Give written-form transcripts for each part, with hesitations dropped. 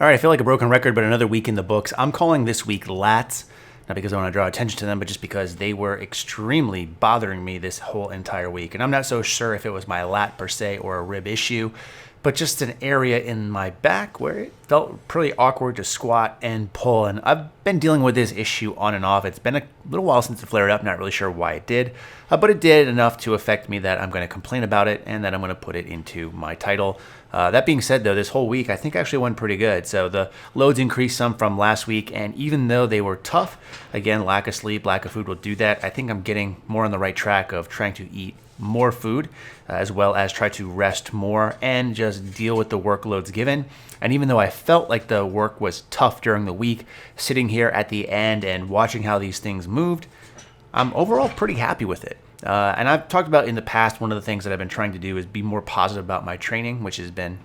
All right, I feel like a broken record, but another week in the books. I'm calling this week lats, not because I want to draw attention to them, but just because they were extremely bothering me this whole entire week. And I'm not so sure if it was my lat per se or a rib issue, but just an area in my back where it felt pretty awkward to squat and pull. And I've been dealing with this issue on and off. It's been a little while since it flared up, not really sure why it did, but it did enough to affect me that I'm going to complain about it and that I'm going to put it into my title. That being said, though, this whole week I think actually went pretty good. So the loads increased some from last week, and even though they were tough, again, lack of sleep, lack of food will do that. I think I'm getting more on the right track of trying to eat more food, as well as try to rest more and just deal with the workloads given. And even though I felt like the work was tough during the week, sitting here at the end and watching how these things moved, I'm overall pretty happy with it. And I've talked about in the past, one of the things that I've been trying to do is be more positive about my training, which has been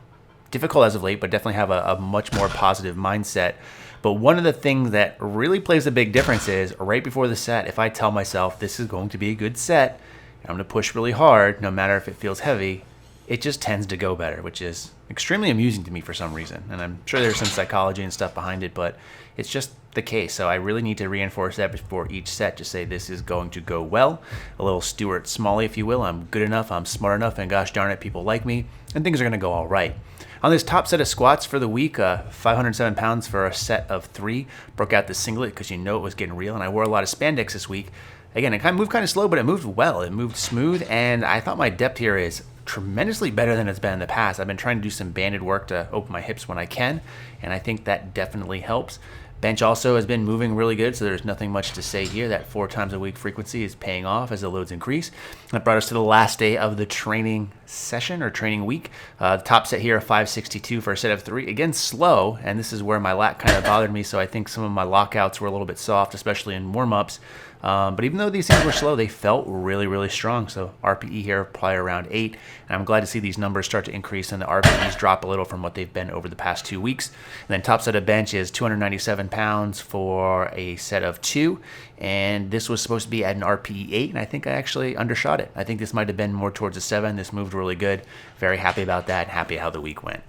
difficult as of late, but definitely have a much more positive mindset. But one of the things that really plays a big difference is right before the set, if I tell myself this is going to be a good set, I'm going to push really hard, no matter if it feels heavy, it just tends to go better, which is extremely amusing to me for some reason. And I'm sure there's some psychology and stuff behind it, but it's just the case. So I really need to reinforce that before each set to say this is going to go well. A little Stuart Smalley, if you will. I'm good enough, I'm smart enough, and gosh darn it, people like me, and things are going to go all right. On this top set of squats for the week, 507 pounds for a set of 3. Broke out the singlet because you know it was getting real, and I wore a lot of spandex this week. Again, it kind of moved kind of slow, but it moved well. It moved smooth, and I thought my depth here is tremendously better than it's been in the past. I've been trying to do some banded work to open my hips when I can, and I think that definitely helps. Bench also has been moving really good, so there's nothing much to say here. That 4 times a week frequency is paying off as the loads increase. That brought us to the last day of the training session or training week. The top set here, 562 for a set of 3. Again, slow, and this is where my lat kind of bothered me, so I think some of my lockouts were a little bit soft, especially in warm-ups. But even though these things were slow, they felt really, really strong. So RPE here, probably around 8. And I'm glad to see these numbers start to increase and the RPEs drop a little from what they've been over the past 2 weeks. And then top set of bench is 297 pounds for a set of 2. And this was supposed to be at an RPE 8, and I think I actually undershot it. I think this might have been more towards a 7. This moved really good. Very happy about that and happy how the week went.